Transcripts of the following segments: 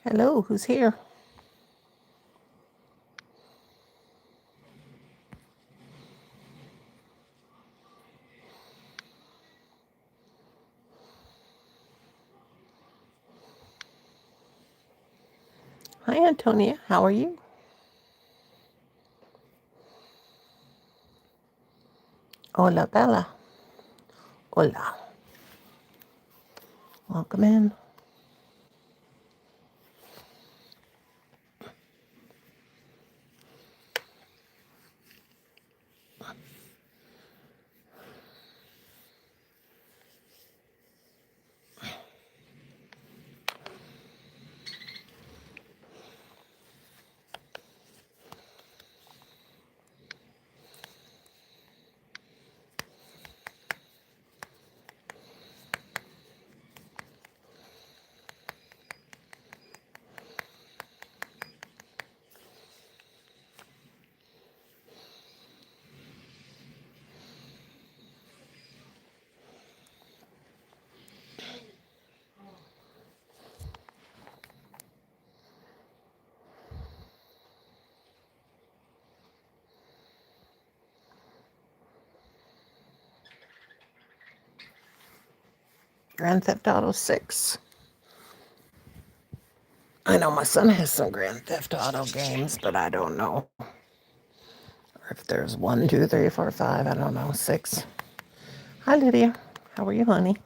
Hello, who's here? Hi, Antonia. How are you? Hola, Bella. Hola. Welcome in. Grand Theft Auto 6. I know my son has some Grand Theft Auto games, but I don't know. Or if there's 1, 2, 3, 4, 5, I don't know, 6. Hi, Lydia. How are you, honey?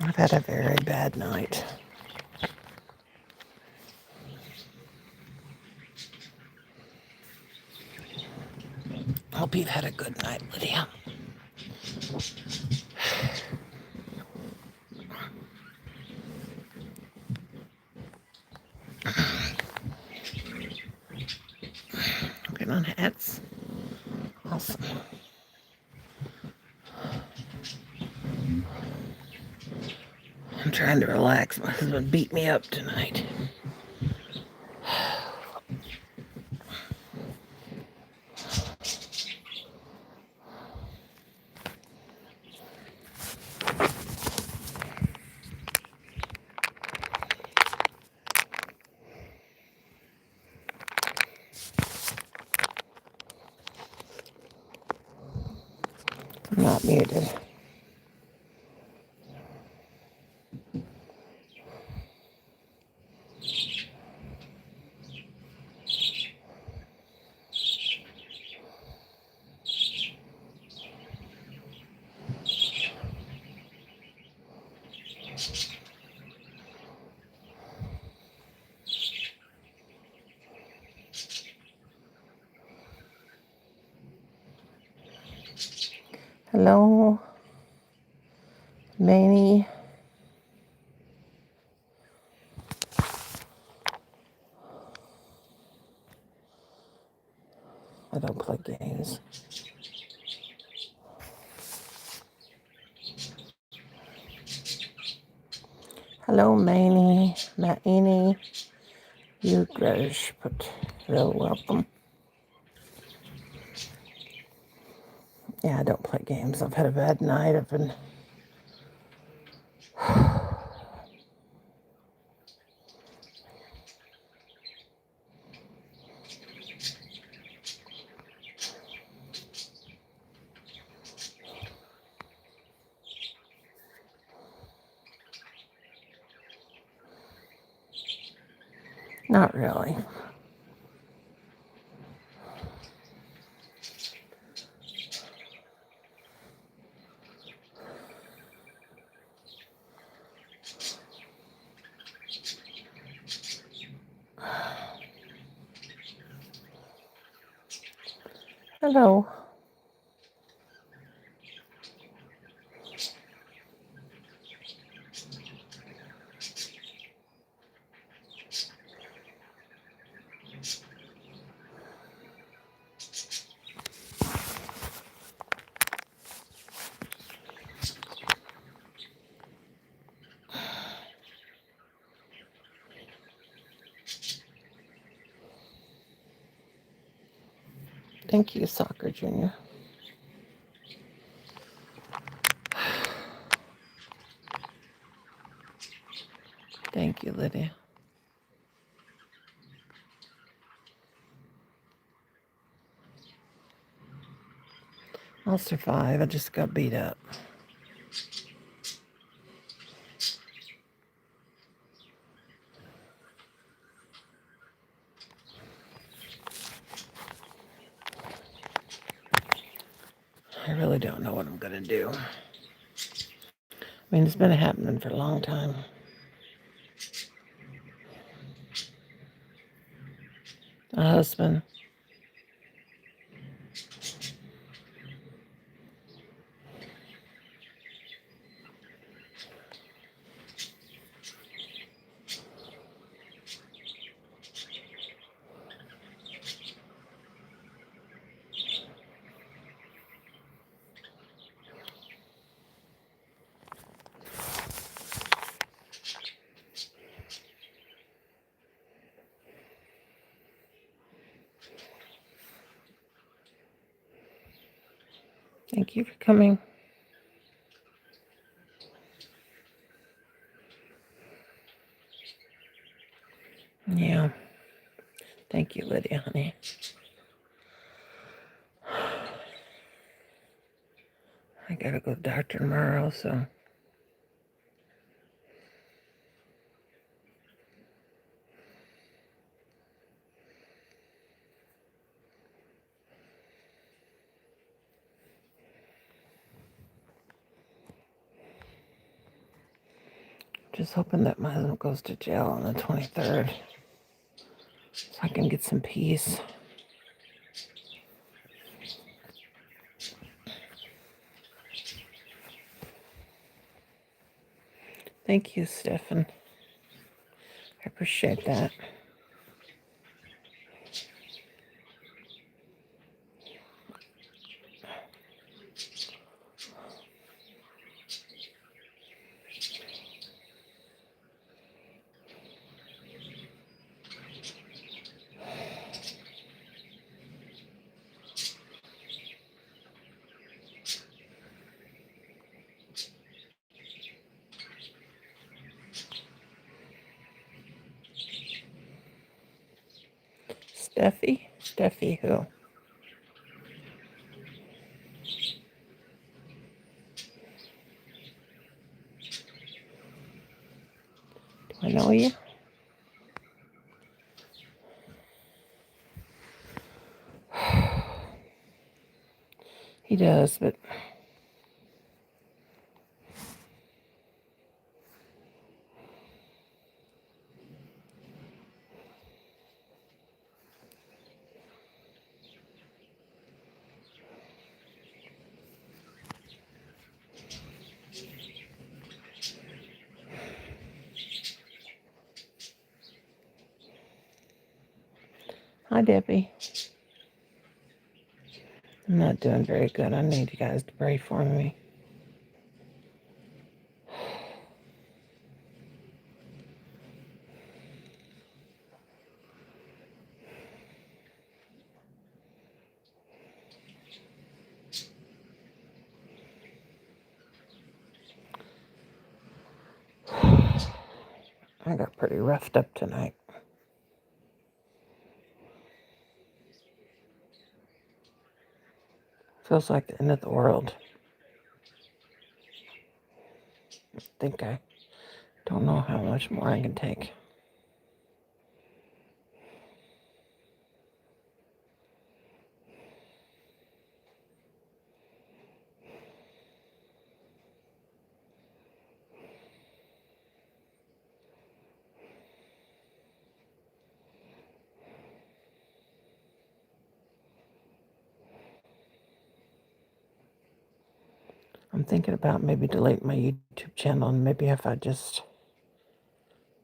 I've had a very bad night. Hope you've had a good night, Lydia. Working on hats. Awesome. I'm trying to relax. My husband beat me up tonight. I'm not muted. Hello, Manny. I don't play games. Hello, Manny, Maini, Ugrash, but real welcome. Yeah, I don't play games. I've had a bad night. I've been not really. Hello. Thank you, Soccer Junior. I'll survive. I just got beat up. I really don't know what I'm going to do. I mean, it's been happening for a long time. A husband. Thank you for coming. Yeah. Thank you, Lydia, honey. I gotta go to the doctor tomorrow, so. Just hoping that my husband goes to jail on the 23rd so I can get some peace. Thank you, Stefan. I appreciate that. Steffi? Steffi who? Do I know you? He does, but hi, Debbie. I'm not doing very good. I need you guys to pray for me. I got pretty roughed up tonight. Feels like the end of the world. I don't know how much more I can take. I'm thinking about maybe deleting my YouTube channel, and maybe if I just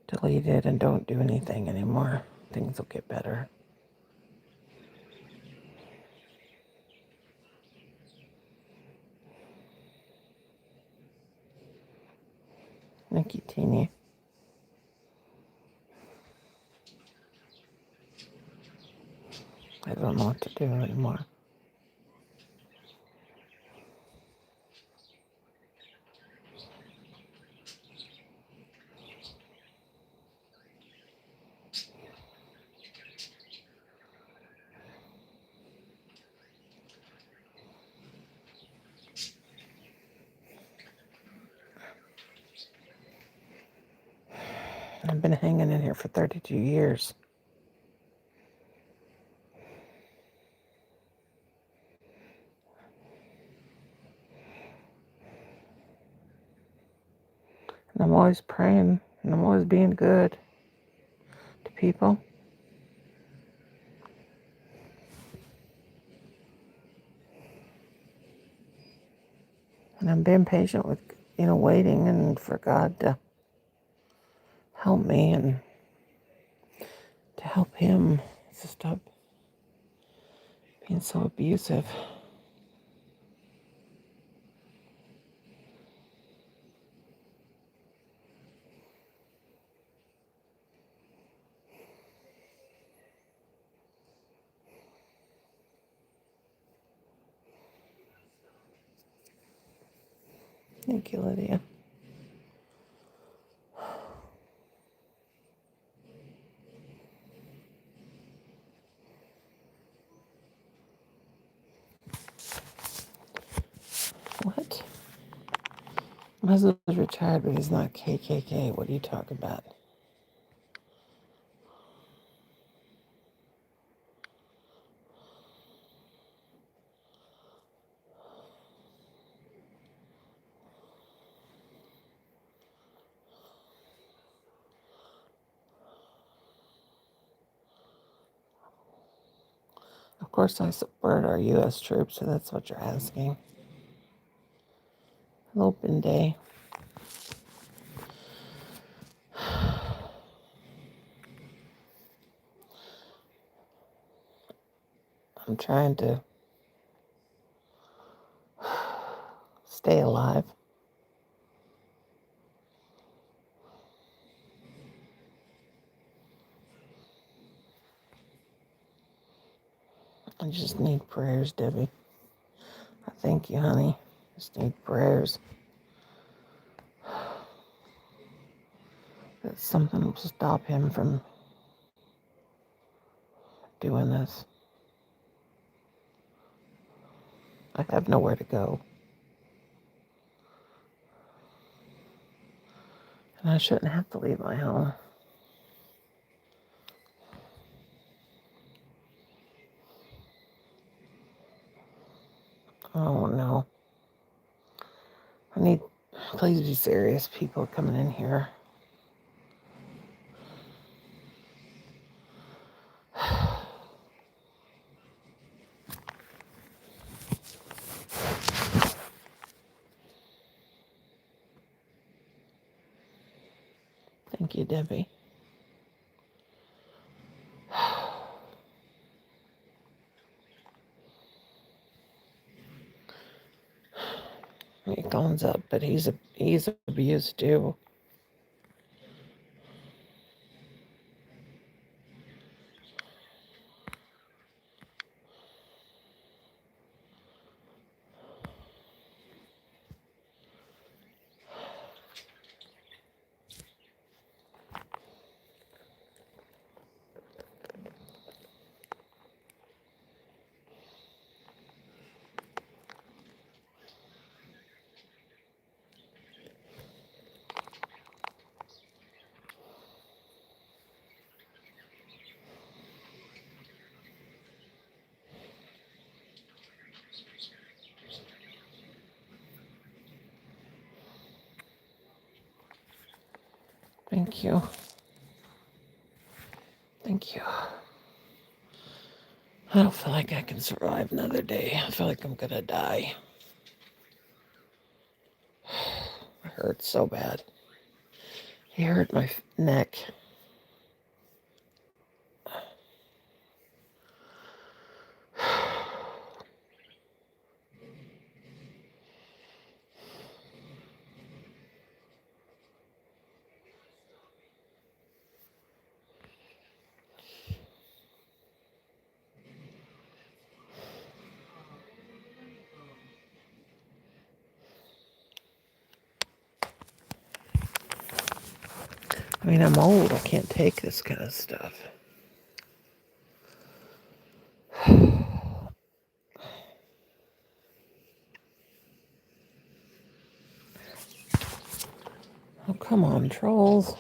delete it and don't do anything anymore, things will get better. Thank you, Teeny. I don't know what to do anymore. been hanging in here for 32 years. And I'm always praying, and I'm always being good to people. And I'm being patient with, waiting and for God to help me and to help him to stop being so abusive. Thank you, Lydia. What? My husband's retired, but he's not KKK. What are you talking about? Of course, I support our U.S. troops, so that's what you're asking. Open day. I'm trying to stay alive. I just need prayers, Debbie. I thank you, honey. Just need prayers. That something will stop him from doing this. I have nowhere to go. And I shouldn't have to leave my home. Oh, no. I need, please be serious, people coming in here. Thank you, Debbie. He comes up, but he's abused too. Thank you. Thank you. I don't feel like I can survive another day. I feel like I'm gonna die. It hurts so bad. He hurt my neck. I mean, I'm old. I can't take this kind of stuff. Oh, come on, trolls.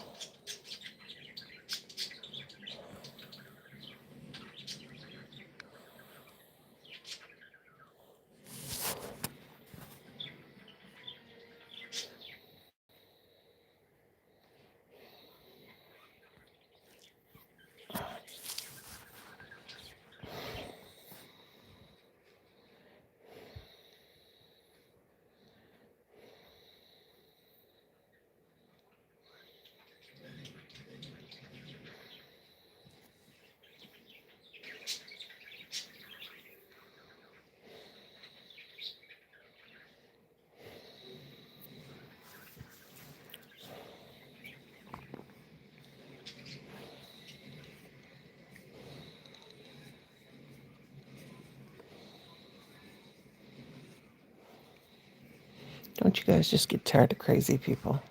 Don't you guys just get tired of crazy people?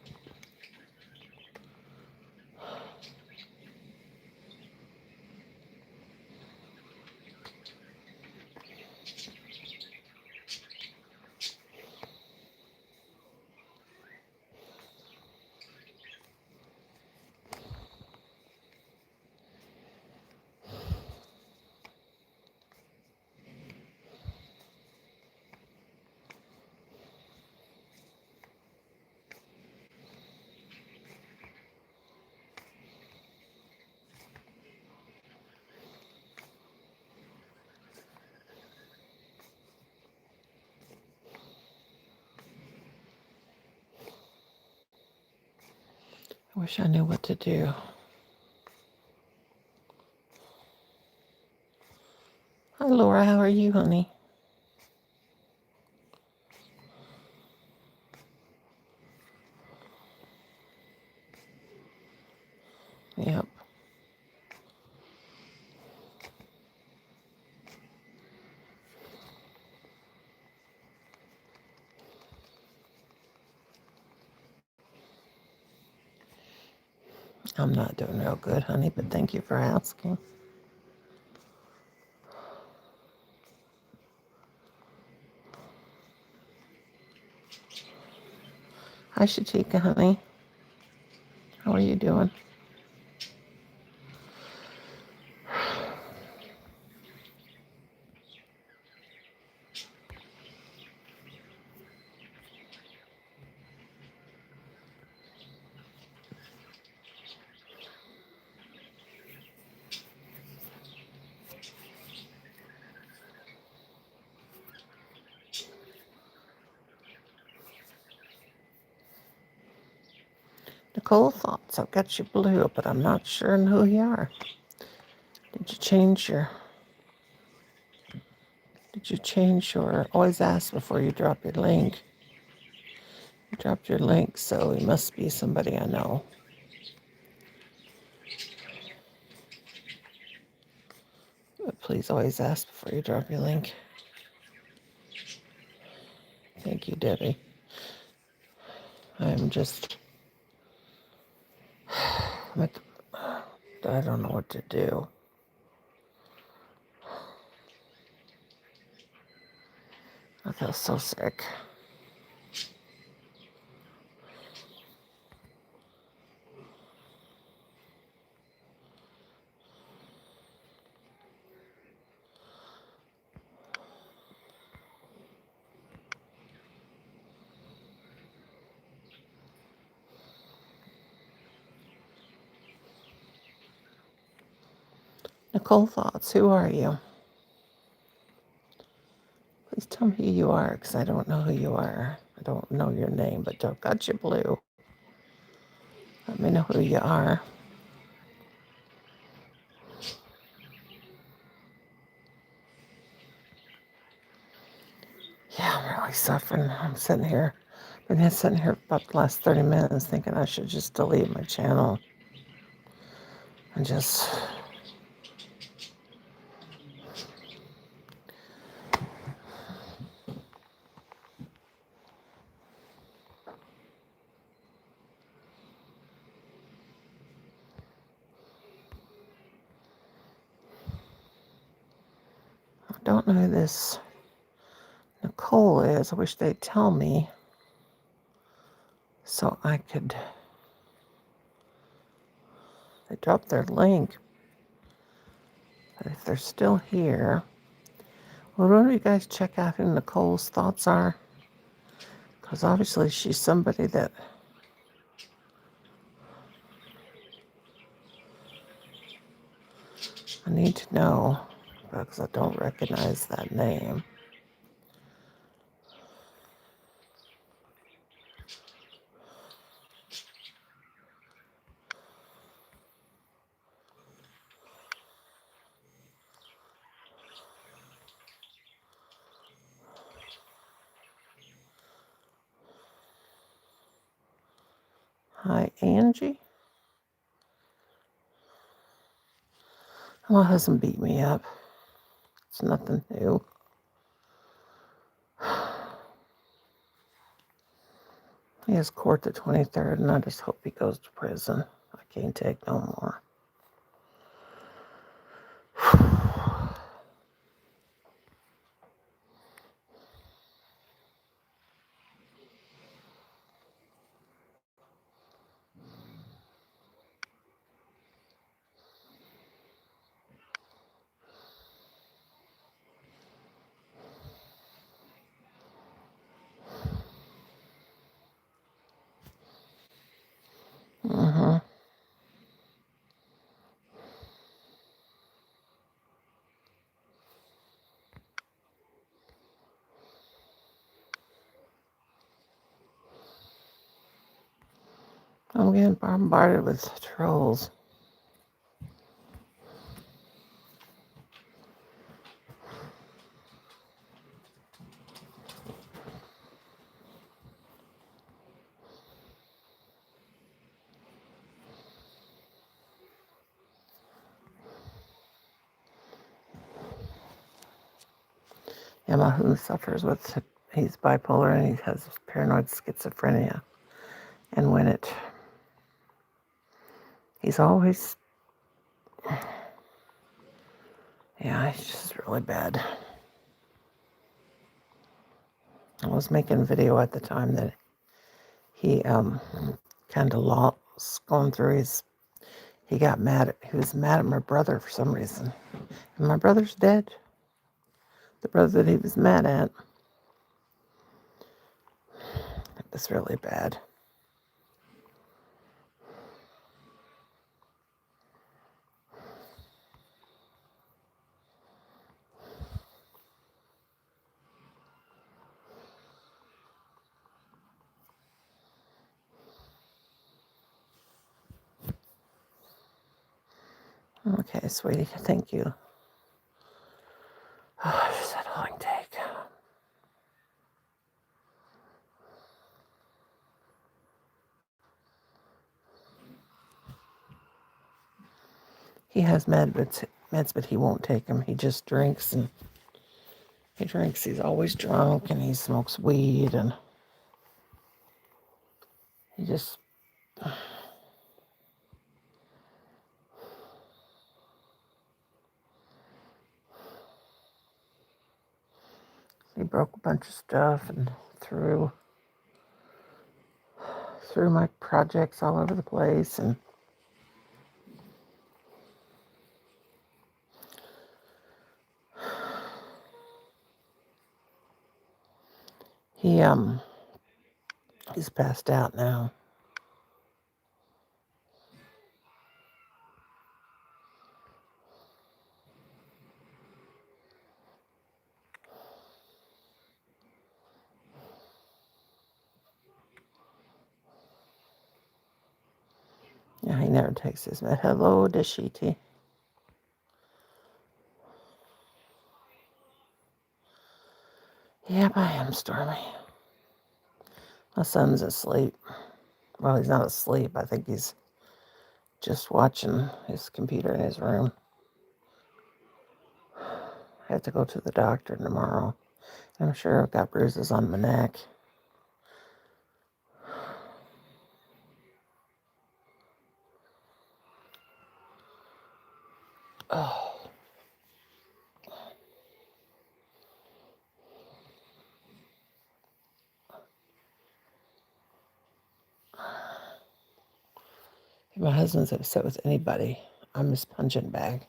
I wish I knew what to do. Hi, Laura. How are you, honey? Yep. I'm not doing real good, honey, but thank you for asking. Hi, Shatika, honey. How are you doing? Nicole thoughts. I've got you blue, but I'm not sure who you are. Did you change your... Did you change your... Always ask before you drop your link. You dropped your link, so it must be somebody I know. But please always ask before you drop your link. Thank you, Debbie. I'm just... I don't know what to do. I feel so sick. Nicole Thoughts, who are you? Please tell me who you are, because I don't know who you are. I don't know your name, but I've got you blue. Let me know who you are. Yeah, I'm really suffering. I'm sitting here. Been sitting here about the last 30 minutes thinking I should just delete my channel. And just... I don't know who this Nicole is. I wish they'd tell me so I could... They dropped their link. But if they're still here... Well, why don't you guys check out who Nicole's thoughts are? Because obviously she's somebody that I need to know, because I don't recognize that name. Hi, Angie. My husband beat me up. It's nothing new. He has court the 23rd, and I just hope he goes to prison. I can't take no more. Mm-hmm. I'm getting bombarded with trolls. Yeah, my husband suffers with, he's bipolar and he has paranoid schizophrenia. And he's always, yeah, he's just really bad. I was making a video at the time that he kind of lost, going through his, he was mad at my brother for some reason. And my brother's dead. The brother that he was mad at. It was really bad. Okay, sweetie, thank you. Oh, she said all I can take. He has meds, but he won't take them. He just drinks and he drinks. He's always drunk and he smokes weed and he just, he broke a bunch of stuff and threw my projects all over the place. And he's passed out now. Yeah, he never takes his med. Hello, Dashiti. Yep, I am, Stormy. My son's asleep. Well, he's not asleep. I think he's just watching his computer in his room. I have to go to the doctor tomorrow. I'm sure I've got bruises on my neck. Oh. If my husband's upset with anybody, I'm his punching bag.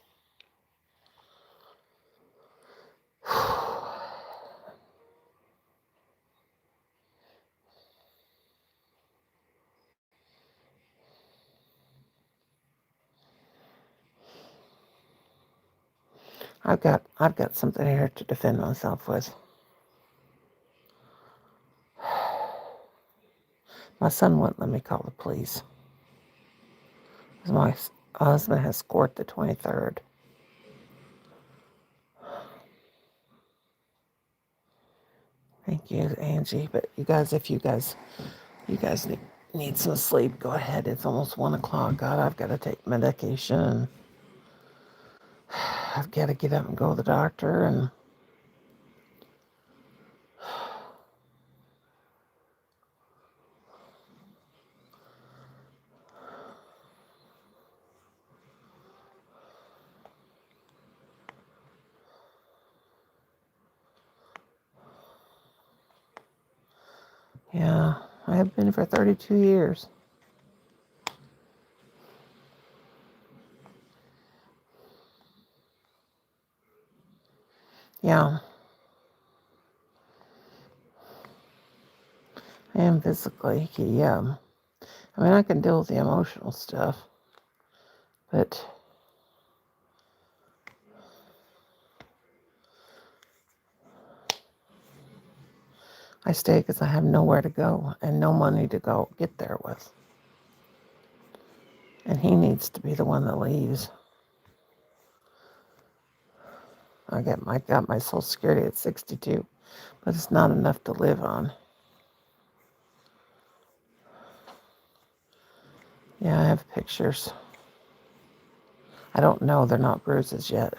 I've got something here to defend myself with. My son wouldn't let me call the police. My husband has court the 23rd. Thank you, Angie. But you guys, if you guys need some sleep, go ahead. It's almost 1 o'clock. God, I've got to take medication. I've got to get up and go to the doctor. And Yeah, I have been for 32 years. Yeah, I am physically. Yeah, I mean, I can deal with the emotional stuff, but I stay because I have nowhere to go and no money to go get there with. And he needs to be the one that leaves. I got my Social Security at 62, but it's not enough to live on. Yeah, I have pictures. I don't know, they're not bruises yet.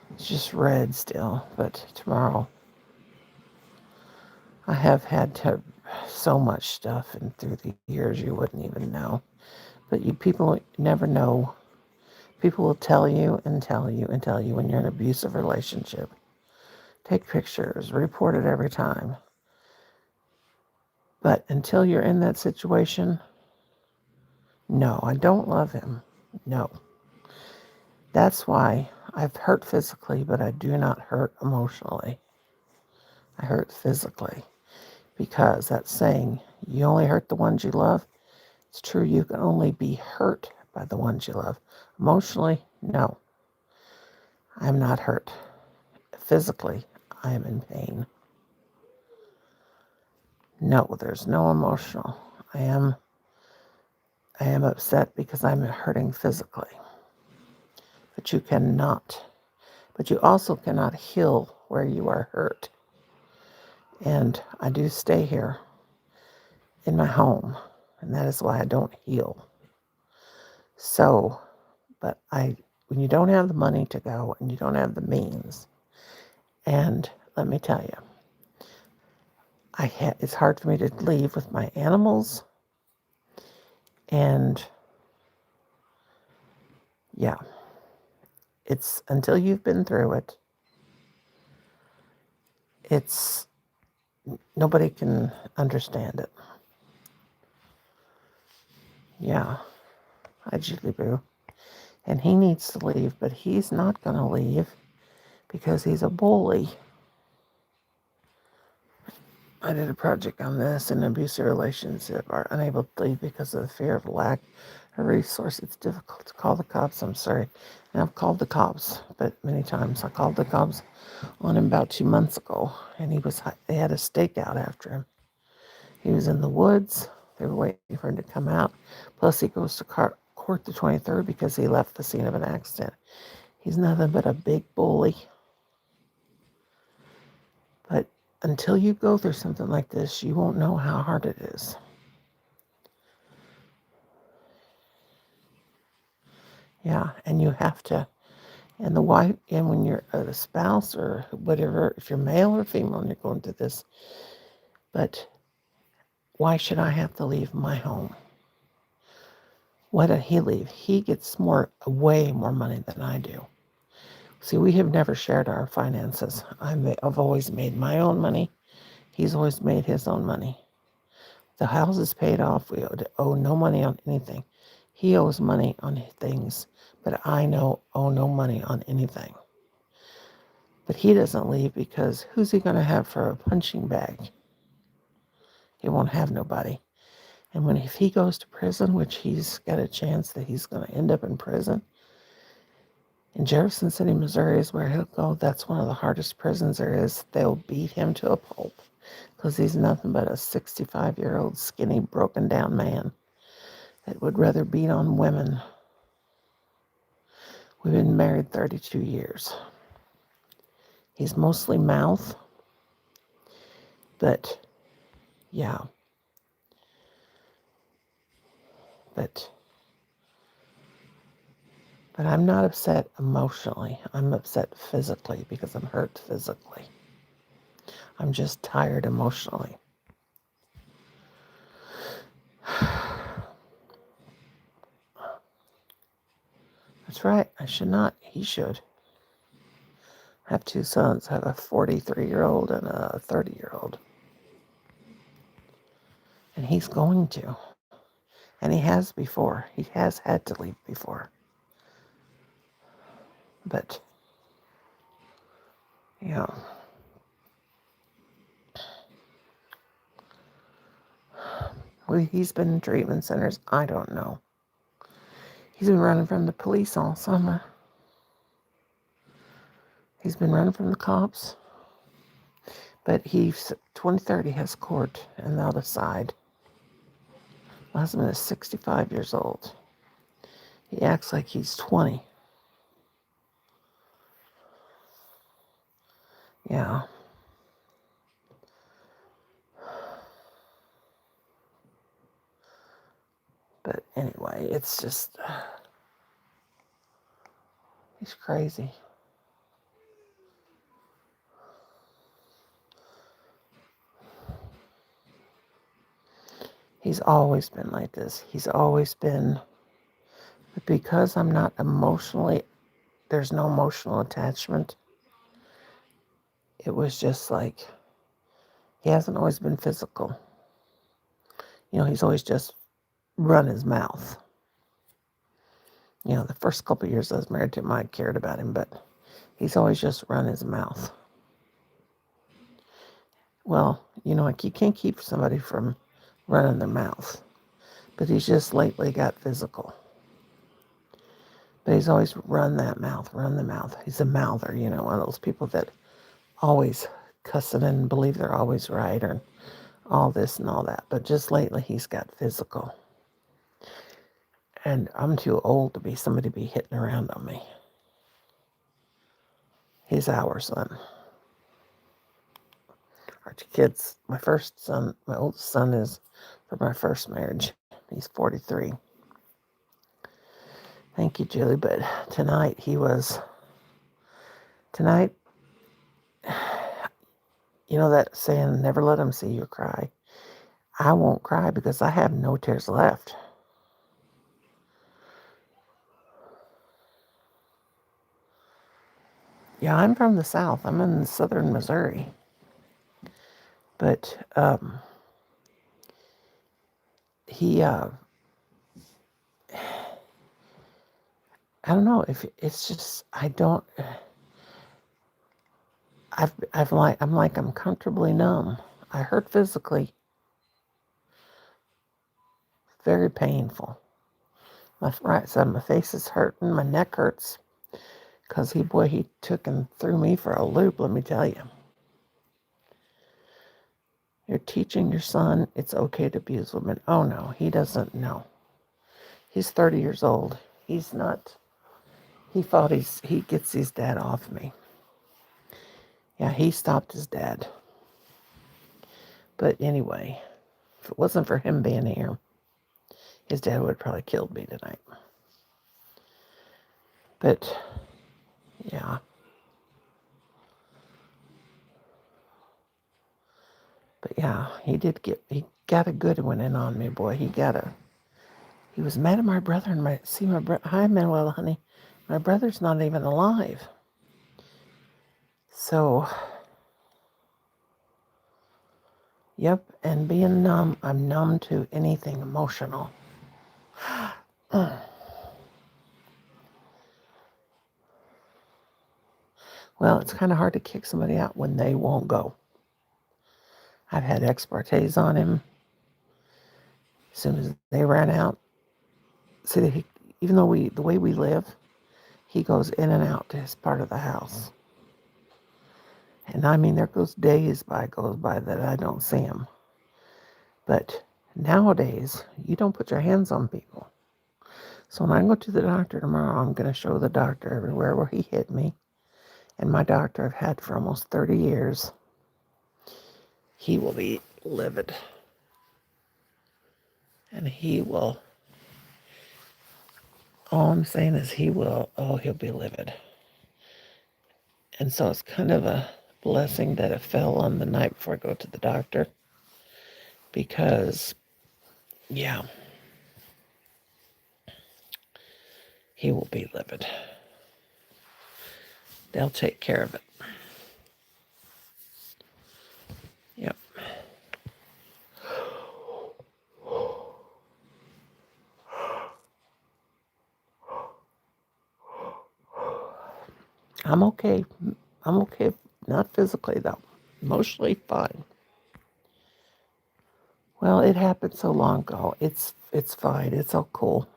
It's just red still, but tomorrow. I have had to so much stuff, and through the years you wouldn't even know. But you people never know. People will tell you and tell you and tell you when you're in an abusive relationship. Take pictures, report it every time. But until you're in that situation, no, I don't love him. No. That's why I've hurt physically, but I do not hurt emotionally. I hurt physically because that saying, you only hurt the ones you love, it's true. You can only be hurt by the ones you love. Emotionally, no. I'm not hurt. Physically, I am in pain. No, there's no emotional. I am upset because I'm hurting physically. But you also cannot heal where you are hurt. And I do stay here in my home, and that is why I don't heal. So, when you don't have the money to go and you don't have the means, and let me tell you, it's hard for me to leave with my animals, and yeah, it's until you've been through it, it's nobody can understand it. Yeah, hi Julie Boo. And he needs to leave, but he's not going to leave because he's a bully. I did a project on this, and abusive relationships are unable to leave because of the fear of lack of resource. It's difficult to call the cops. I'm sorry. And I've called the cops, but many times. I called the cops on him about 2 months ago, and they had a stakeout after him. He was in the woods. They were waiting for him to come out. Plus, he goes to court the 23rd because he left the scene of an accident. He's nothing but a big bully. But until you go through something like this, you won't know how hard it is. Yeah, and you have to, and the wife, and when you're a spouse or whatever, if you're male or female and you're going through this, but why should I have to leave my home? Why did he leave? He gets way more money than I do. See, we have never shared our finances. I've always made my own money. He's always made his own money. The house is paid off. We owe no money on anything. He owes money on things, but I owe no money on anything. But he doesn't leave because who's he going to have for a punching bag? He won't have nobody. And if he goes to prison, which he's got a chance that he's going to end up in prison, in Jefferson City, Missouri is where he'll go. That's one of the hardest prisons there is. They'll beat him to a pulp because he's nothing but a 65-year-old skinny, broken down man that would rather beat on women. We've been married 32 years. He's mostly mouth, but yeah. But I'm not upset emotionally. I'm upset physically because I'm hurt physically. I'm just tired emotionally. That's right. I should not. He should. I have two sons. I have a 43-year-old and a 30-year-old. And he's going to. And he has before. He has had to leave before. But, you know, he's been in treatment centers. I don't know. He's been running from the police all summer. He's been running from the cops. But 23rd, he has court, and they'll decide. My husband is 65 years old. He acts like he's 20. Yeah. But anyway, it's just, he's crazy. He's always been like this. He's always been, but because I'm not emotionally, there's no emotional attachment. It was just like, he hasn't always been physical. You know, he's always just run his mouth. You know, the first couple of years I was married to him, I cared about him, but he's always just run his mouth. Well, you know, like you can't keep somebody from running their mouth. But he's just lately got physical. But he's always run that mouth, run the mouth. He's a mouther, you know, one of those people that always cussing and believe they're always right or all this and all that. But just lately he's got physical. And I'm too old to be somebody to be hitting around on me. He's our son. Our two kids, my first son, my oldest son is from my first marriage. He's 43. Thank you, Julie. But tonight, you know that saying, never let them see you cry. I won't cry because I have no tears left. Yeah, I'm from the South. I'm in southern Missouri. But I don't know if it's just, I'm comfortably numb. I hurt physically, very painful. My right side of my face is hurting, my neck hurts, because he took and threw me for a loop, let me tell you. You're teaching your son it's okay to abuse women. Oh no, he doesn't know. He's 30 years old. He's not, he gets his dad off me. Yeah, he stopped his dad. But anyway, if it wasn't for him being here, his dad would have probably killed me tonight. But, yeah. But yeah, he got a good one in on me, boy. He was mad at my brother and hi, Manuel, honey. My brother's not even alive. So, yep, and being numb, I'm numb to anything emotional. Well, it's kind of hard to kick somebody out when they won't go. I've had ex partes on him. As soon as they ran out, see, even though the way we live, he goes in and out to his part of the house. And I mean, there goes by that I don't see him. But nowadays, you don't put your hands on people. So when I go to the doctor tomorrow, I'm going to show the doctor everywhere where he hit me. And my doctor I've had for almost 30 years. He will be livid. And all I'm saying is he'll be livid. And so it's kind of a blessing that it fell on the night before I go to the doctor. Because, yeah, he will be livid. They'll take care of it. Yep. I'm okay. I'm okay. Not physically, though. Emotionally, fine. Well, it happened so long ago. It's fine. It's all cool.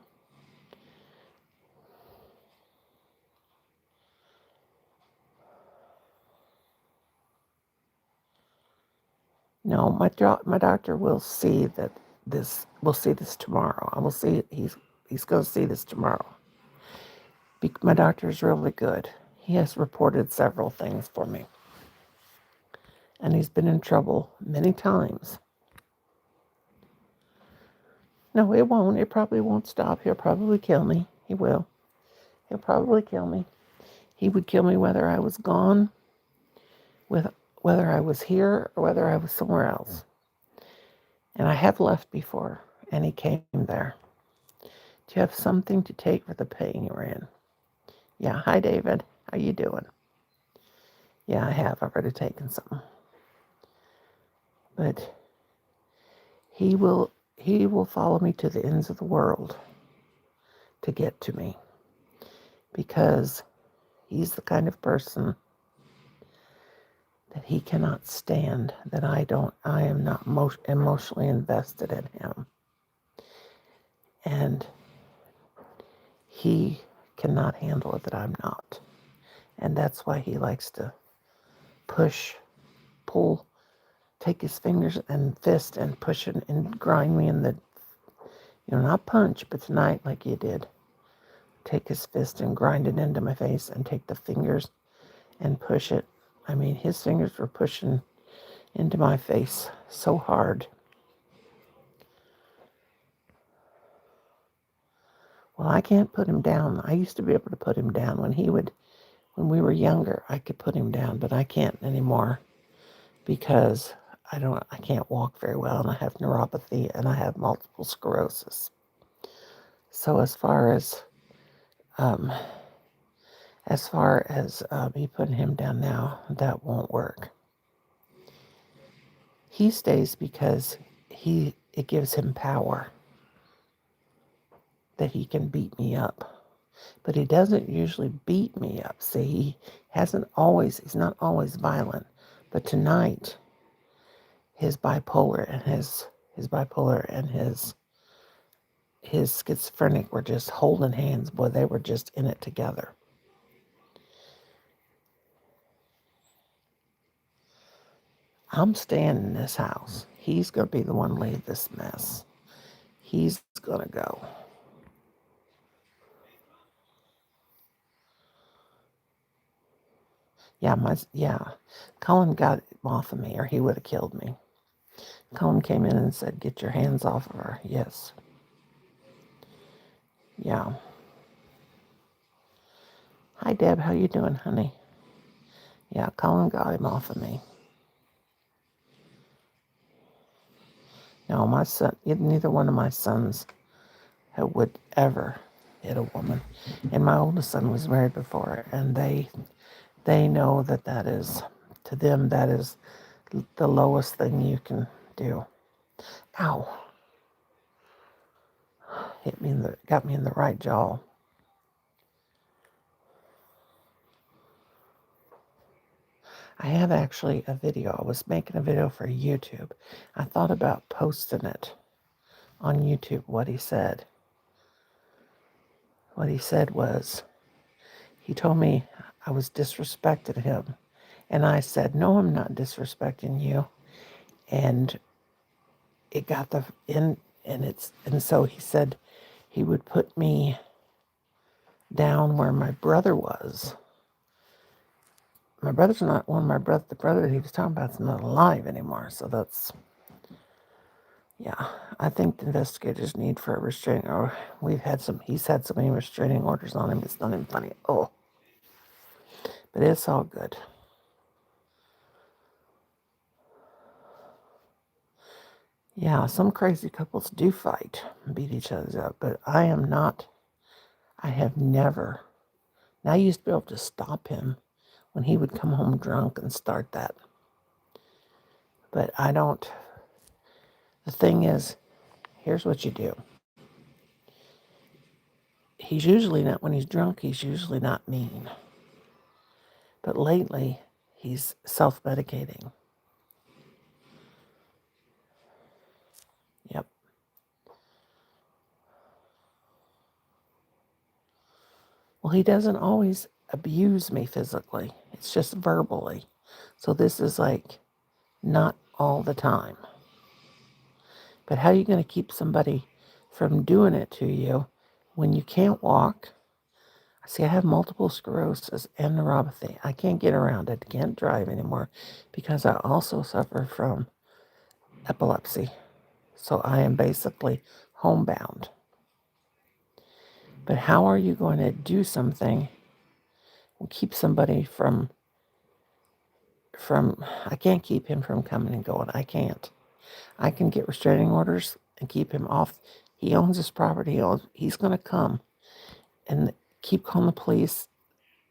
No, my doctor will see that this. We'll see this tomorrow. I will see. He's going to see this tomorrow. My doctor is really good. He has reported several things for me, and he's been in trouble many times. No, it won't. It probably won't stop. He'll probably kill me. He will. He'll probably kill me. He would kill me whether I was gone, with whether I was here, or whether I was somewhere else. And I have left before, and he came there. Do you have something to take for the pain you're in? Yeah. Hi, David. How you doing? Yeah, I have. I've already taken some. But he will follow me to the ends of the world to get to me, because he's the kind of person that he cannot stand that I am not emotionally invested in him. And he cannot handle it that I'm not. And that's why he likes to push, pull, take his fingers and fist and push it and grind me in the, not punch, but tonight like you did. Take his fist and grind it into my face and take the fingers and push it. I mean, his fingers were pushing into my face so hard. Well, I can't put him down. I used to be able to put him down when we were younger. I could put him down, but I can't anymore because I can't walk very well, and I have neuropathy, and I have multiple sclerosis. So um, as far as me putting him down now, that won't work. He stays because it gives him power that he can beat me up. But he doesn't usually beat me up. See, he's not always violent. But tonight, his bipolar and his schizophrenic were just holding hands. Boy, they were just in it together. I'm staying in this house. He's going to be the one to leave this mess. He's going to go. Yeah. Colin got him off of me, or he would have killed me. Colin came in and said, "Get your hands off of her." Yes. Yeah. Hi, Deb. How you doing, honey? Yeah, Colin got him off of me. No, my son, neither one of my sons would ever hit a woman. And my oldest son was married before, and they know that is, to them, that is the lowest thing you can do. Ow. Got me in the right jaw. I have actually a video. I was making a video for YouTube. I thought about posting it on YouTube, what he said. What he said was, he told me I was disrespecting him. And I said, "No, I'm not disrespecting you." And it got the in and so he said he would put me down where my brother was. My brother's not one of my brother. The brother that he was talking about is not alive anymore. So that's, yeah. I think the investigators need for a restraining order. He's had so many restraining orders on him. It's not even funny. Oh, but it's all good. Yeah, some crazy couples do fight and beat each other up, but I am not. I have never. Now, I used to be able to stop him when he would come home drunk and start that. But I don't. The thing is, here's what you do. When he's drunk, he's usually not mean. But lately, he's self-medicating. Yep. Well, he doesn't always abuse me physically. It's just verbally. So this is like not all the time. But how are you going to keep somebody from doing it to you when you can't walk? See, I have multiple sclerosis and neuropathy. I can't get around it. I can't drive anymore because I also suffer from epilepsy. So I am basically homebound. But how are you going to do something and keep somebody from I can't keep him from coming and going. I can't. I can get restraining orders and keep him off. He owns his property. He's going to come and keep calling the police.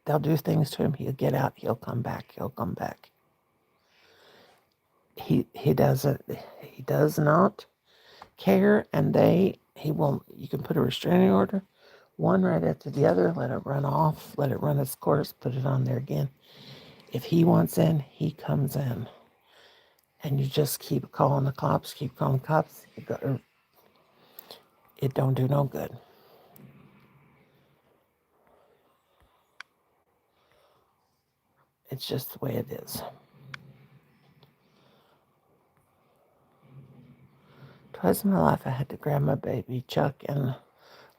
They'll do things to him. He'll get out. He'll come back. He'll come back. He doesn't. He does not care, and he will. You can put a restraining order, one right after the other. Let it run off. Let it run its course. Put it on there again. If he wants in, he comes in, and you just keep calling the cops. Keep calling the cops. It don't do no good. It's just the way it is. Twice in my life, I had to grab my baby Chuck and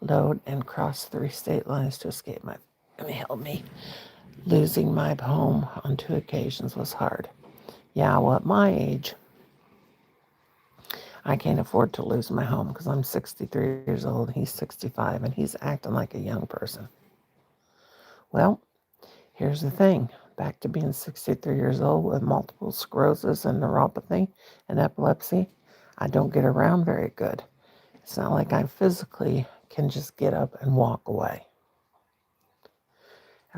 load and cross 3 state lines to escape help me. Losing my home on 2 occasions was hard. Yeah, well, at my age, I can't afford to lose my home because I'm 63 years old. He's 65, and he's acting like a young person. Well, here's the thing. Back to being 63 years old with multiple sclerosis and neuropathy and epilepsy, I don't get around very good. It's not like I physically can just get up and walk away.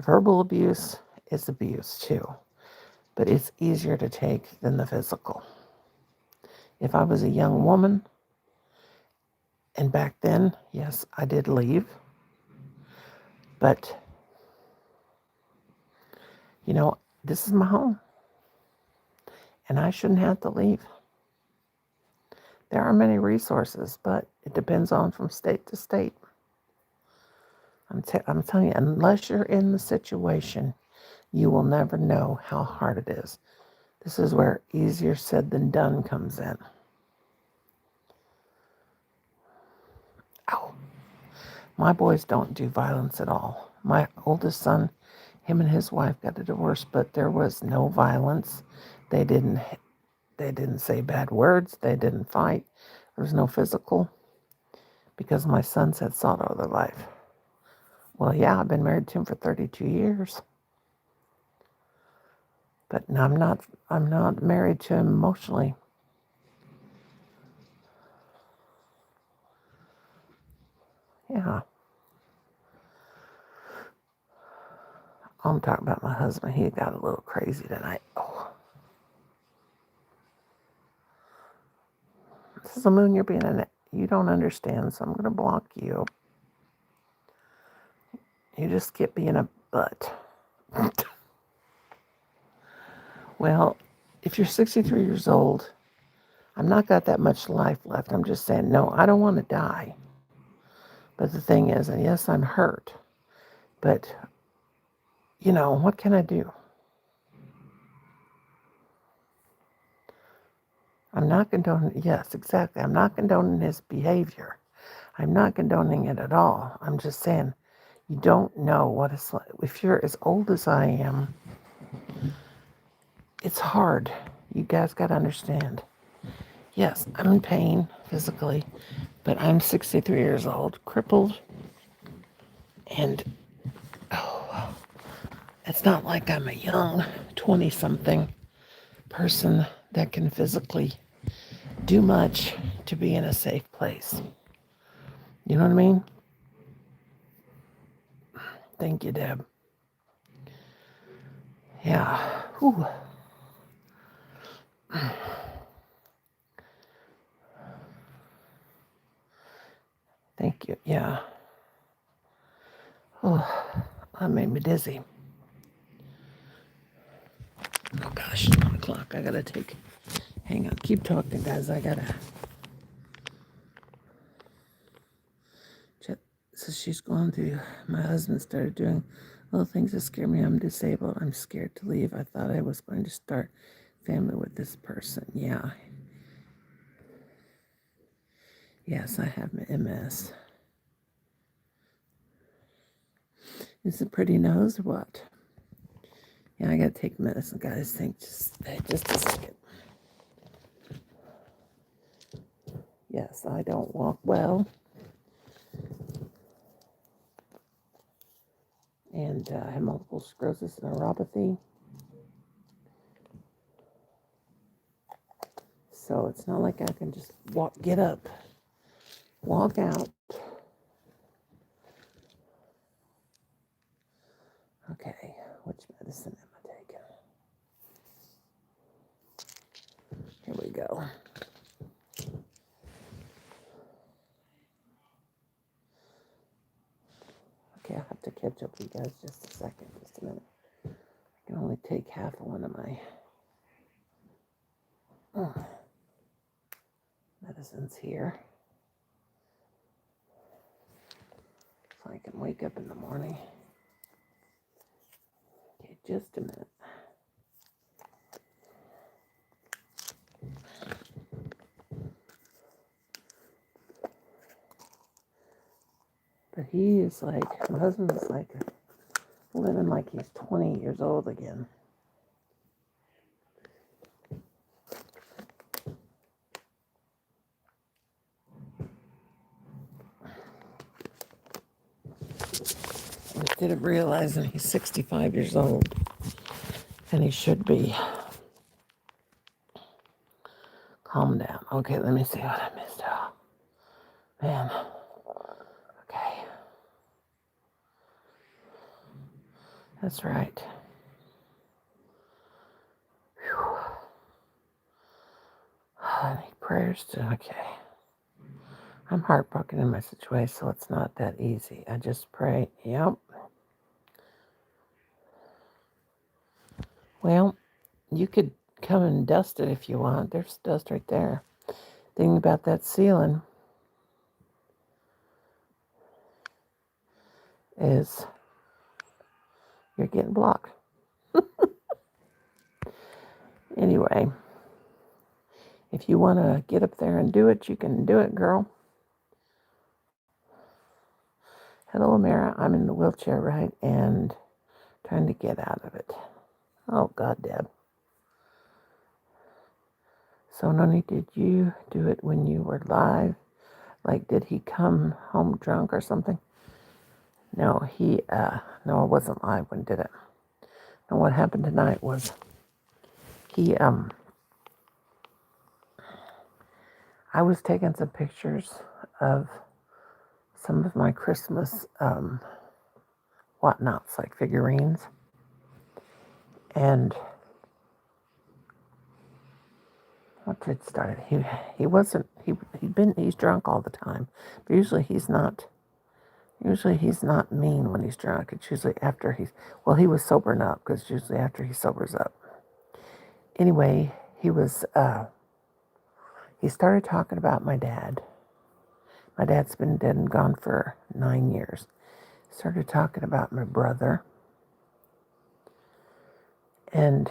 Verbal abuse is abuse too, but it's easier to take than the physical. If I was a young woman, and back then, yes, I did leave, but, this is my home, and I shouldn't have to leave. There are many resources, but it depends on from state to state. I'm telling you, unless you're in the situation, you will never know how hard it is. This is where easier said than done comes in. Ow. My boys don't do violence at all. My oldest son, him and his wife got a divorce, but there was no violence. They didn't say bad words. They didn't fight. There was no physical because my sons had sought other life. Well, yeah, I've been married to him for 32 years. But I'm not married to him emotionally. Yeah. I'm talking about my husband. He got a little crazy tonight. Oh. This is the moon, you don't understand, so I'm going to block you. You just keep being a butt. Well, if you're 63 years old, I'm not got that much life left. I'm just saying, no, I don't want to die. But the thing is, and yes, I'm hurt. But, what can I do? I'm not condoning, yes, exactly. I'm not condoning his behavior. I'm not condoning it at all. I'm just saying, you don't know what it's like. If you're as old as I am, it's hard. You guys got to understand. Yes, I'm in pain physically, but I'm 63 years old, crippled, and it's not like I'm a young 20-something person that can physically do much to be in a safe place. You know what I mean? Thank you, Deb. Yeah. Whew. Thank you. Yeah. Oh, that made me dizzy. gosh, 1 o'clock. I gotta take, hang on, keep talking, guys. I gotta check. So she's going through, my husband started doing little things that scare me. I'm disabled. I'm scared to leave. I thought I was going to start family with this person. Yeah. Yes, I have MS. Is it pretty nose or what? Yeah, I gotta take medicine, guys. Think just a second. Yes, I don't walk well. And I have multiple sclerosis and neuropathy. So it's not like I can just get up, walk out. Okay, which medicine am I taking? Here we go. Okay, I'll have to catch up with you guys just a second, just a minute. I can only take half of one of my medicines here. So I can wake up in the morning. Okay, just a minute. But he is like, my husband is like living like he's 20 years old again. Instead of realizing he's 65 years old and he should be. Calm down. Okay, let me see what I missed out. Man. Okay. That's right. Whew. I need prayers to, okay. I'm heartbroken in my situation, so it's not that easy. I just pray. Yep. Well, you could come and dust it if you want. There's dust right there. Thing about that ceiling is you're getting blocked. Anyway, if you want to get up there and do it, you can do it, girl. Hello, Amara. I'm in the wheelchair, right? And trying to get out of it. Oh, God, Deb. So, Noni, did you do it when you were live? Like, did he come home drunk or something? No, no, it wasn't live when did it. And what happened tonight was I was taking some pictures of some of my Christmas whatnots, like figurines. And once it started, he's drunk all the time. But usually he's not mean when he's drunk. It's usually after he was sobering up, because it's usually after he sobers up. Anyway, he started talking about my dad. My dad's been dead and gone for 9 years. Started talking about my brother. And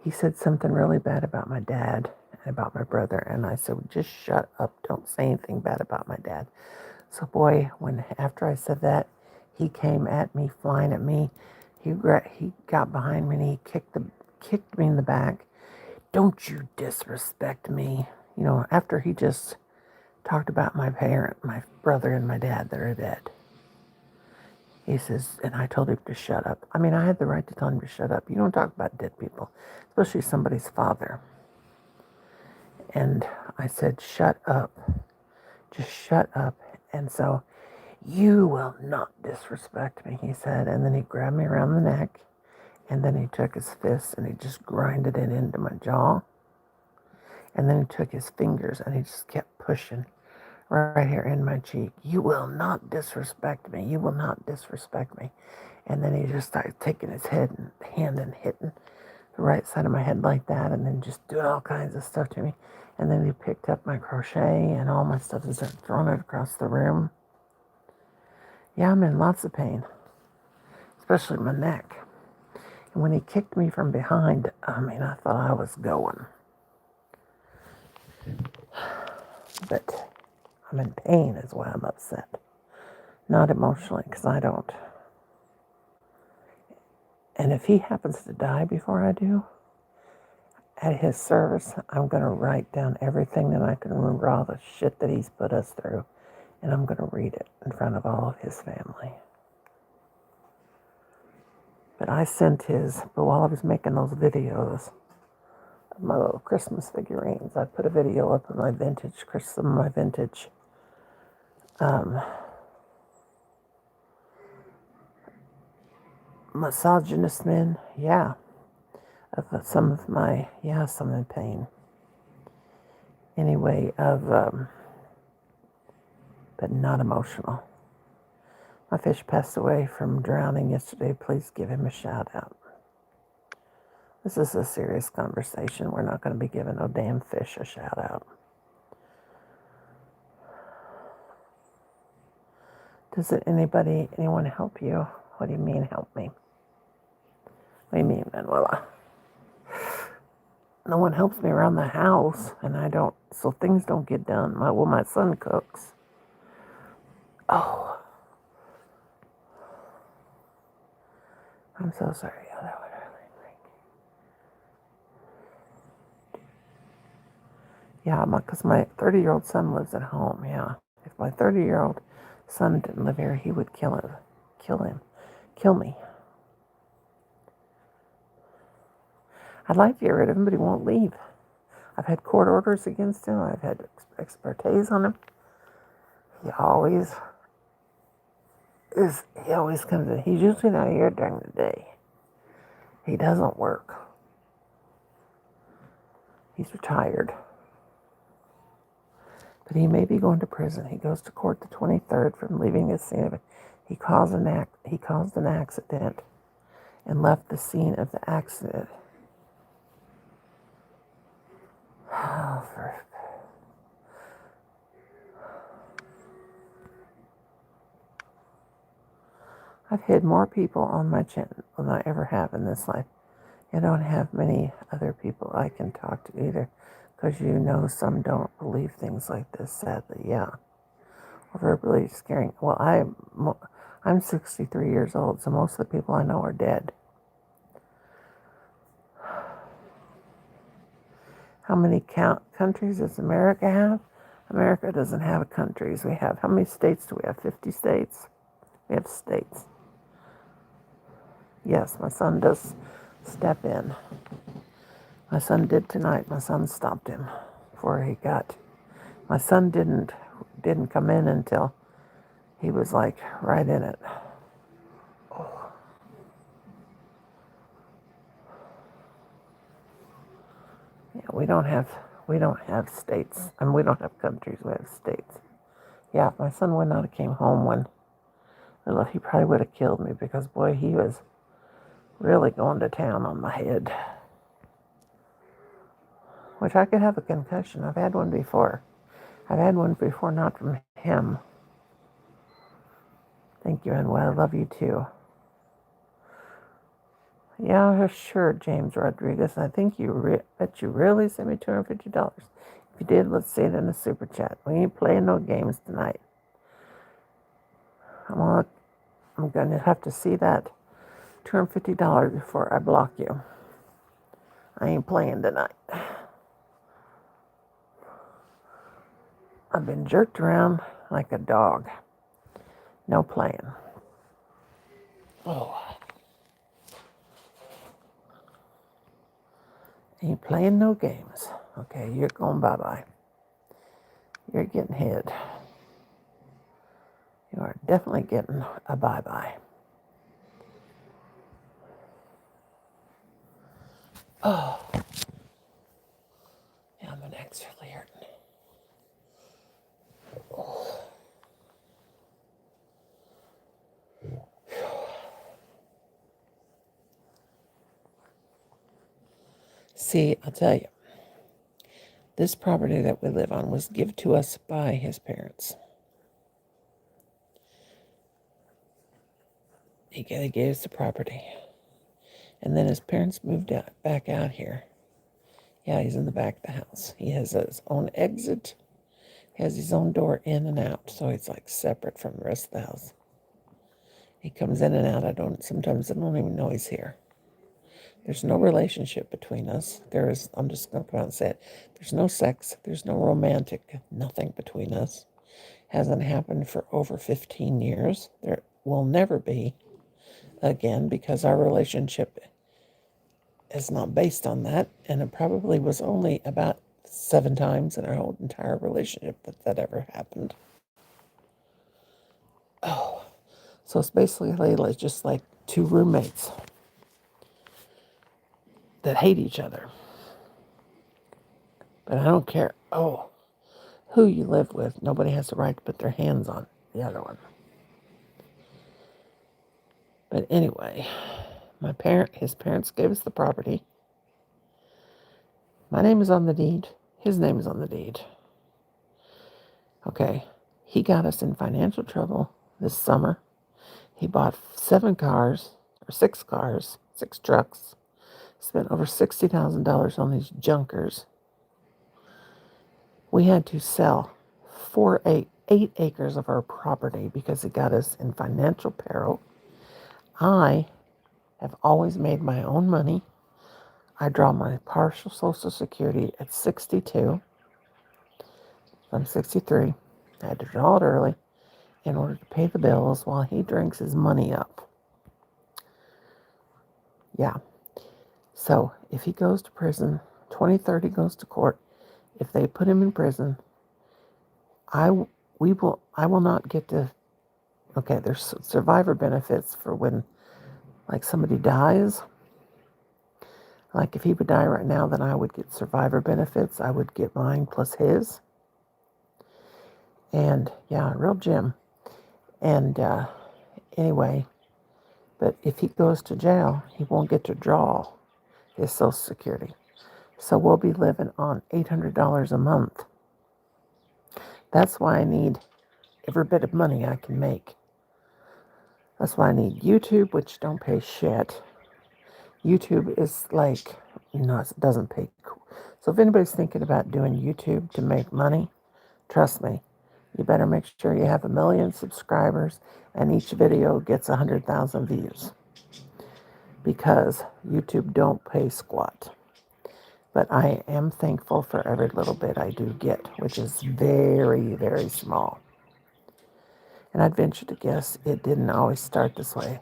he said something really bad about my dad and about my brother. And I said, just shut up. Don't say anything bad about my dad. So boy, after I said that, he came at me, flying at me. He got behind me and he kicked me in the back. Don't you disrespect me. You know, after he just talked about my brother and my dad that are dead. He says, and I told him to shut up. I mean, I had the right to tell him to shut up. You don't talk about dead people, especially somebody's father. And I said, shut up. Just shut up. And so, you will not disrespect me, he said. And then he grabbed me around the neck. And then he took his fist and he just grinded it into my jaw. And then he took his fingers and he just kept pushing right here in my cheek. You will not disrespect me. You will not disrespect me. And then he just started taking his hand and hitting the right side of my head like that, and then just doing all kinds of stuff to me. And then he picked up my crochet and all my stuff and started throwing it across the room. Yeah, I'm in lots of pain, especially my neck. And when he kicked me from behind, I mean, I thought I was going. But I'm in pain is why I'm upset. Not emotionally, because I don't. And if he happens to die before I do, at his service, I'm going to write down everything that I can remember, all the shit that he's put us through, and I'm going to read it in front of all of his family. But I sent but while I was making those videos of my little Christmas figurines, I put a video up of some of my vintage misogynist men, yeah, of some of my, some in pain. Anyway, but not emotional. My fish passed away from drowning yesterday. Please give him a shout out. This is a serious conversation. We're not going to be giving no damn fish a shout out. Does anyone help you? What do you mean help me? What do you mean, Manuela? No one helps me around the house, and so things don't get done. My son cooks. Oh, I'm so sorry. Oh, that would really break. Yeah, because my 30-year-old son lives at home. Yeah, if my 30-year-old son didn't live here, he would kill me. I'd like to get rid of him, but he won't leave. I've had court orders against him. I've had expertise on him. He always comes in. He's usually not here during the day. He doesn't work. He's retired. But he may be going to prison. He goes to court the 23rd from leaving the scene of it. He caused an accident and left the scene of the accident. I've hid more people on my channel than I ever have in this life. I don't have many other people I can talk to either, because some don't believe things like this, sadly, yeah. Or verbally scaring. Well, I'm 63 years old, so most of the people I know are dead. How many countries does America have? America doesn't have countries. How many states do we have? 50 states? We have states. Yes, my son does step in. My son did tonight. My son stopped him before he got. My son didn't come in until he was like right in it. Oh. Yeah, we don't have states, and we don't have countries. We have states. Yeah, if my son would not have came home when he probably would have killed me, because boy, he was really going to town on my head. Which I could have a concussion. I've had one before. Not from him. Thank you, and well, I love you too. Yeah, sure, James Rodriguez. I think bet you really sent me $250. If you did, let's say it in a super chat. We ain't playing no games tonight. I'm gonna have to see that $250 before I block you. I ain't playing tonight. I've been jerked around like a dog. No playing. Oh. Ain't playing no games. Okay, you're going bye-bye. You're getting hit. You are definitely getting a bye-bye. Oh. Yeah, I'm an exfoliant. See, I'll tell you, this property that we live on was given to us by his parents. He gave us the property. And then his parents moved back out here. Yeah, he's in the back of the house. He has his own exit, has his own door in and out, so it's like separate from the rest of the house. He comes in and out. Sometimes I don't even know he's here. There's no relationship between us. I'm just going to come out and say it. There's no sex. There's no romantic, nothing between us. Hasn't happened for over 15 years. There will never be again because our relationship is not based on that. And it probably was only about 7 times in our whole entire relationship that ever happened. Oh, so it's basically just like 2 roommates that hate each other. But I don't care, who you live with. Nobody has the right to put their hands on the other one. But anyway, his parents gave us the property. My name is on the deed. His name is on the deed. Okay, he got us in financial trouble this summer. He bought 6 cars, 6 trucks, spent over $60,000 on these junkers. We had to sell 8 acres of our property because it got us in financial peril. I have always made my own money. I draw my partial Social Security at 62. I'm 63. I had to draw it early in order to pay the bills while he drinks his money up. Yeah. So if he goes to prison, 2030 goes to court. If they put him in prison, I will not get to. Okay, there's survivor benefits for when, like, somebody dies. Like, if he would die right now, then I would get survivor benefits. I would get mine plus his. And, yeah, real Jim. And, anyway, but if he goes to jail, he won't get to draw his Social Security. So we'll be living on $800 a month. That's why I need every bit of money I can make. That's why I need YouTube, which don't pay shit. YouTube is like, it doesn't pay. So if anybody's thinking about doing YouTube to make money, trust me, you better make sure you have 1 million subscribers and each video gets 100,000 views. Because YouTube don't pay squat. But I am thankful for every little bit I do get, which is very, very small. And I'd venture to guess it didn't always start this way.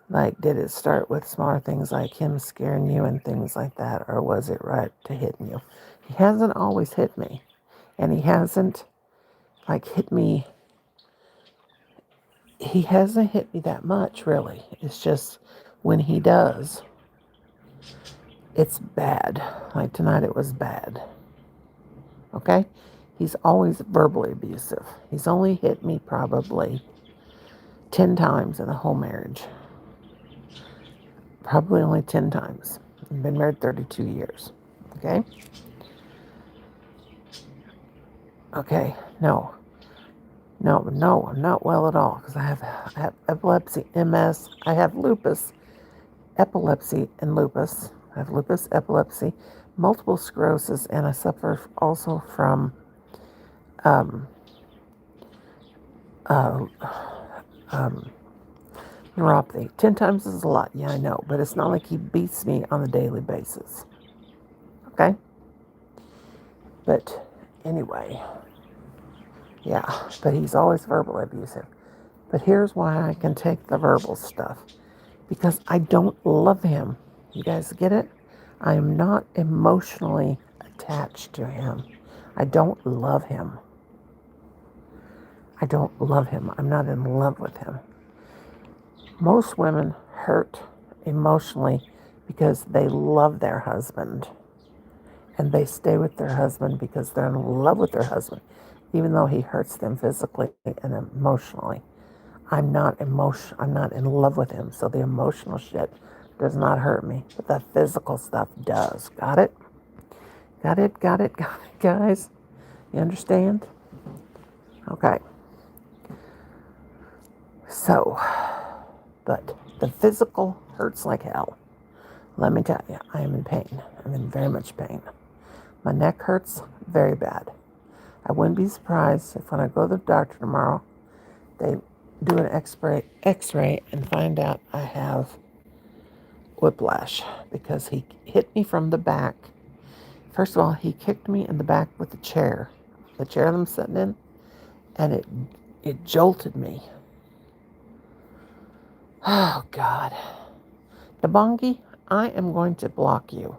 Like, did it start with smaller things like him scaring you and things like that? Or was it right to hitting you? He hasn't always hit me. And he hasn't, hit me. He hasn't hit me that much, really. It's just when he does, it's bad. Like tonight, it was bad. Okay? He's always verbally abusive. He's only hit me probably 10 times in the whole marriage. Probably only 10 times. I've been married 32 years. Okay? Okay, no, I'm not well at all because I have epilepsy, MS. I have lupus, epilepsy, and lupus. I have lupus, epilepsy, multiple sclerosis, and I suffer also from neuropathy. 10 times is a lot, yeah, I know, but it's not like he beats me on a daily basis. Okay? But anyway, yeah, but he's always verbally abusive. But here's why I can take the verbal stuff. Because I don't love him. You guys get it? I am not emotionally attached to him. I don't love him. I don't love him. I'm not in love with him. Most women hurt emotionally because they love their husband. And they stay with their husband because they're in love with their husband, even though he hurts them physically and emotionally. I'm not in love with him, so the emotional shit does not hurt me, but the physical stuff does. Got it? Got it, got it, got it, guys? You understand? Okay. So, but the physical hurts like hell. Let me tell you, I am in pain. I'm in very much pain. My neck hurts very bad. I wouldn't be surprised if when I go to the doctor tomorrow, they do an x-ray and find out I have whiplash because he hit me from the back. First of all, he kicked me in the back with the chair that I'm sitting in, and it jolted me. Oh, God. Dabongi, I am going to block you.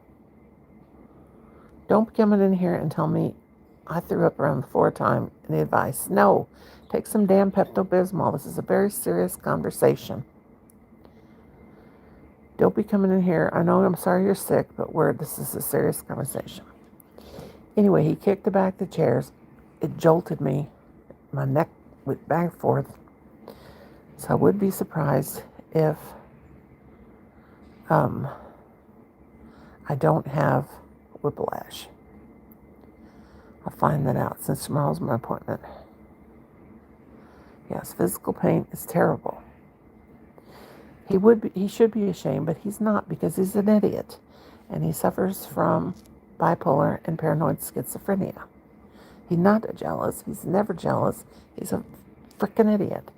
Don't be coming in here and tell me I threw up around the floor time. Any advice? No. Take some damn Pepto-Bismol. This is a very serious conversation. Don't be coming in here. I know I'm sorry you're sick, but this is a serious conversation. Anyway, he kicked the back of the chairs. It jolted me. My neck went back and forth. So I would be surprised if I don't have whiplash. I'll find that out since tomorrow's my appointment. Yes, physical pain is terrible. He should be ashamed, but he's not because he's an idiot. And he suffers from bipolar and paranoid schizophrenia. He's not jealous. He's never jealous. He's a freaking idiot.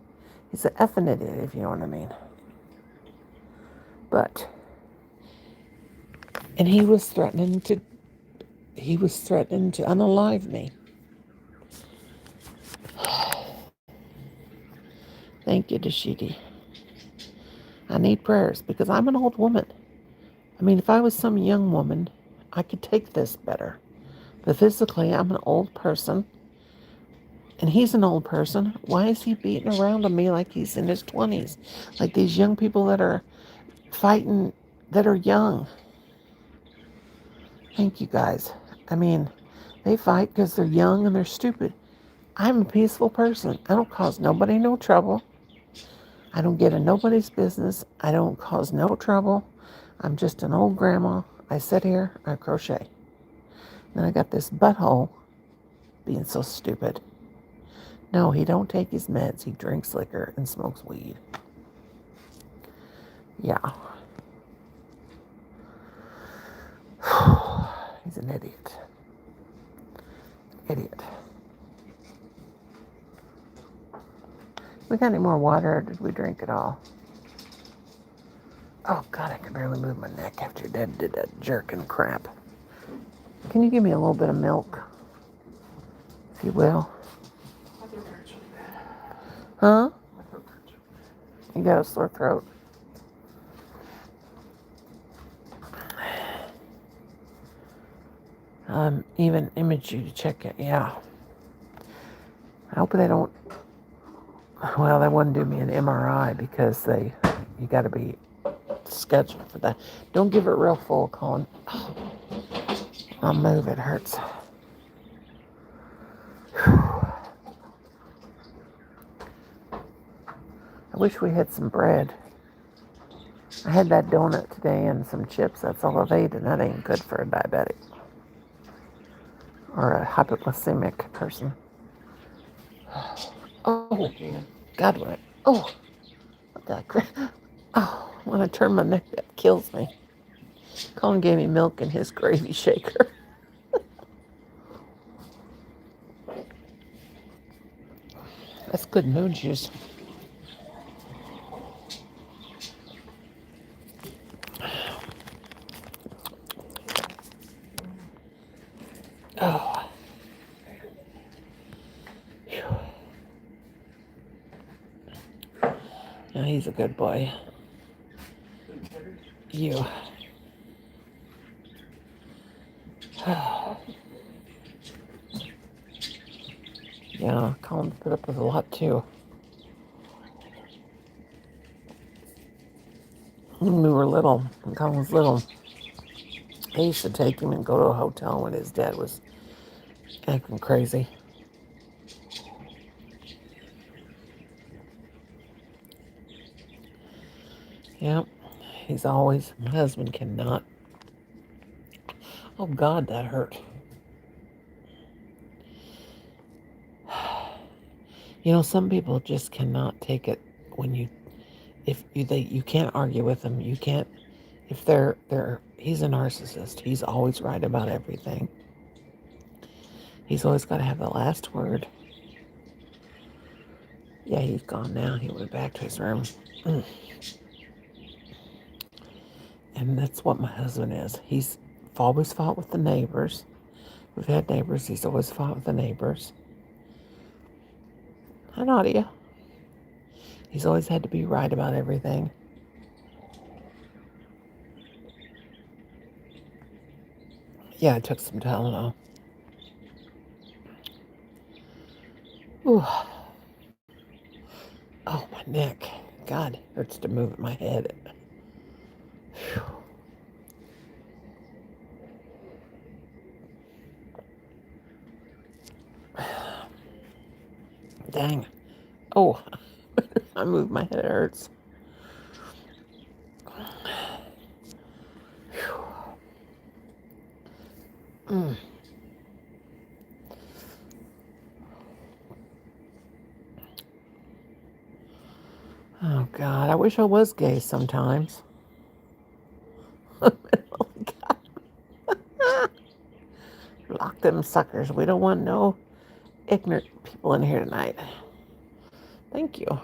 He's an effing idiot, if you know what I mean. And he was threatening to unalive me. Thank you, Dashidi. I need prayers because I'm an old woman. I mean, if I was some young woman, I could take this better. But physically, I'm an old person. And he's an old person. Why is he beating around on me like he's in his 20s? Like these young people that are fighting that are young. Thank you, guys. I mean, they fight because they're young and they're stupid. I'm a peaceful person. I don't cause nobody no trouble. I don't get in nobody's business. I don't cause no trouble. I'm just an old grandma. I sit here, I crochet. Then I got this butthole being so stupid. No, he don't take his meds. He drinks liquor and smokes weed. Yeah. He's an idiot. Idiot. We got any more water, or did we drink it all? Oh, God, I can barely move my neck after Dad did that jerking crap. Can you give me a little bit of milk, if you will? Huh? You got a sore throat. Even image you to check it, yeah. I hope they don't, well, they wouldn't do me an MRI because you got to be scheduled for that. Don't give it real full, Colin. I'll move, it hurts. I wish we had some bread. I had that donut today and some chips. That's all I've ate, and that ain't good for a diabetic or a hypoglycemic person. Oh, God, what the crap? Oh, when I turn my neck, that kills me. Colin gave me milk in his gravy shaker. That's good mood juice. Oh. Yeah, he's a good boy. You. Yeah, Colin put up with a lot too. When we were little, when Colin was little, I used to take him and go to a hotel when his dad was acting crazy. Yep, He's always, my husband cannot. Oh God, that hurt. You know, some people just cannot take it when you can't argue with them. You can't, if he's a narcissist. He's always right about everything. He's always got to have the last word. Yeah, he's gone now. He went back to his room. And that's what my husband is. He's always fought with the neighbors. We've had neighbors. He's always fought with the neighbors. Hi, Nadia. He's always had to be right about everything. Yeah, I took some Tylenol. Ooh. Oh, my neck. God, hurts to move my head. Whew. Dang. Oh, I move my head, it hurts. Mm. Oh, God, I wish I was gay sometimes. Lock them suckers. We don't want no ignorant people in here tonight. Thank you.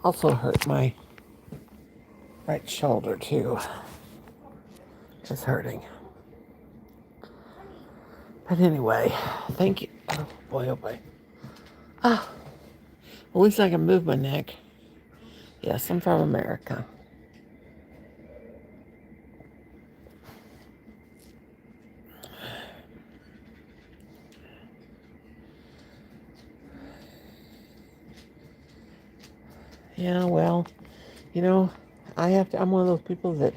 Also hurt my right shoulder too. It's hurting. But anyway, thank you. Oh boy, oh boy. Ah, at least I can move my neck. Yes, I'm from America. Yeah, well, you know, I'm one of those people that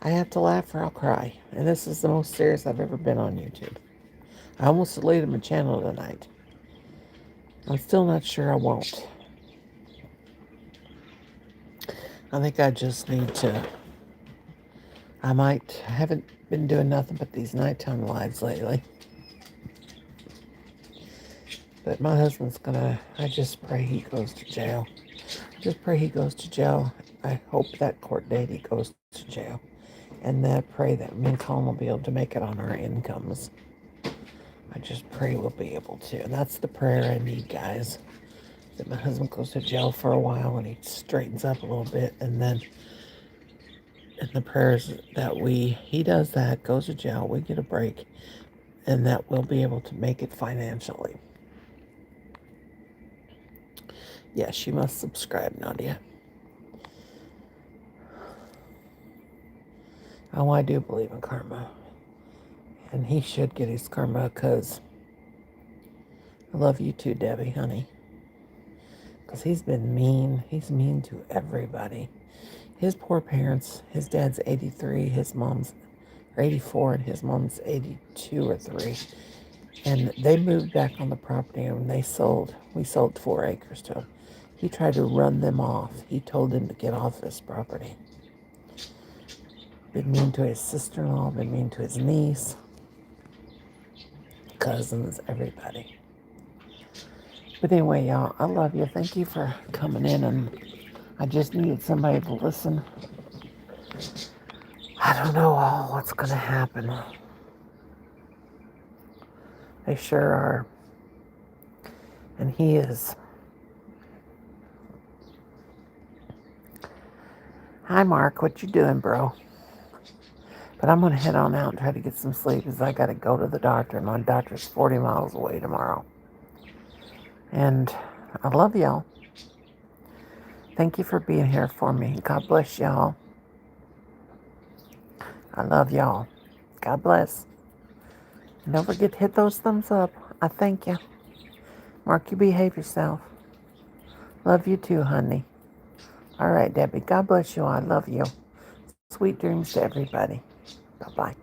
I have to laugh or I'll cry. And this is the most serious I've ever been on YouTube. I almost deleted my channel tonight. I'm still not sure I won't. I think I just need to, I haven't been doing nothing but these nighttime lives lately. But my husband's I just pray he goes to jail. Just pray he goes to jail. I hope that court date he goes to jail. And then I pray that me and Colin will be able to make it on our incomes. I just pray we'll be able to. And that's the prayer I need, guys. That my husband goes to jail for a while and he straightens up a little bit. And then in the prayers that he does that, goes to jail, we get a break. And that we'll be able to make it financially. Yes, you must subscribe, Nadia. Oh, I do believe in karma. And he should get his karma because I love you too, Debbie, honey. Because he's been mean. He's mean to everybody. His poor parents, his dad's 83, his mom's 84, and his mom's 82 or 3. And they moved back on the property and we sold 4 acres to him. He tried to run them off. He told them to get off this property. Been mean to his sister-in-law, been mean to his niece, cousins, everybody. But anyway, y'all, I love you. Thank you for coming in, and I just needed somebody to listen. I don't know what's going to happen. They sure are. And he is. Hi, Mark. What you doing, bro? But I'm going to head on out and try to get some sleep because I got to go to the doctor. My doctor's 40 miles away tomorrow. And I love y'all. Thank you for being here for me. God bless y'all. I love y'all. God bless. And don't forget to hit those thumbs up. I thank you. Mark, you behave yourself. Love you too, honey. All right, Debbie. God bless you. I love you. Sweet dreams to everybody. Bye-bye.